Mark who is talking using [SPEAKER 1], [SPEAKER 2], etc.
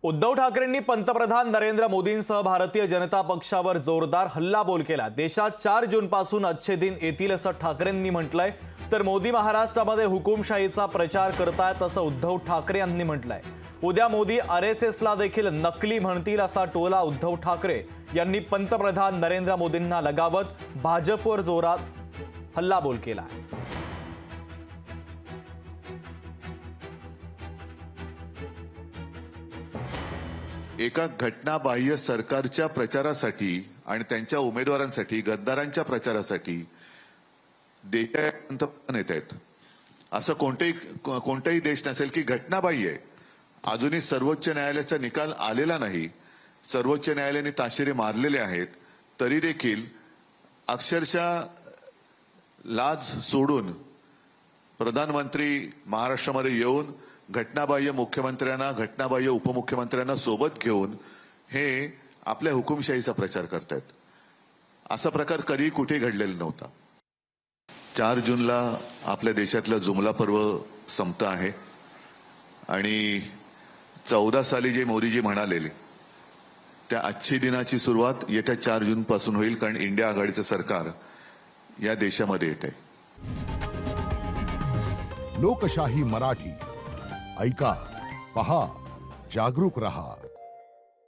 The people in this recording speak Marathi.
[SPEAKER 1] उद्धव ठाकरेंनी पंतप्रधान नरेंद्र मोदींसह भारतीय जनता पक्षावर जोरदार हल्लाबोल केला। देशात 4 जूनपासून अच्छे दिन येतील असं ठाकरेंनी म्हटलंय, तर मोदी महाराष्ट्रामध्ये हुकुमशाहीचा प्रचार करतायत असं उद्धव ठाकरे यांनी म्हटलंय। उद्या मोदी आरएसएसला देखील नकली म्हणतील असा टोला उद्धव ठाकरे यांनी पंतप्रधान नरेंद्र मोदींना लगावत भाजपवर जोरात हल्लाबोल केला।
[SPEAKER 2] एका घटनाबाह्य सरकारच्या प्रचारासाठी आणि त्यांच्या उमेदवारांसाठी गद्दारांच्या प्रचारासाठी देशात पंतप्रधान येत आहेत। असं कोणताही देश नसेल की घटनाबाह्य आहे। अजूनही सर्वोच्च न्यायालयाचा निकाल आलेला नाही, सर्वोच्च न्यायालयाने ताशेरे मारलेले आहेत, तरी देखील अक्षरशः लाज सोडून प्रधानमंत्री महाराष्ट्रामध्ये येऊन घटनाबाह्य मुख्यमंत्र्यांना, घटनाबाह्य उपमुख्यमंत्र्यांना सोबत घेऊन हे आपल्या हुकुमशाहीचा प्रचार करतात। असा प्रकार कधी कुठे घडलेला नव्हता। 4 जूनला आपल्या देशातलं जुमला पर्व संपत आहे आणि 14 साली जे मोदीजी म्हणालेले त्या अच्छी दिनाची सुरुवात येत्या 4 जून पासून होईल, कारण इंडिया आघाडीचं सरकार या देशामध्ये येते।
[SPEAKER 3] लोकशाही मराठी ऐका, पहा, जागरूक रहा।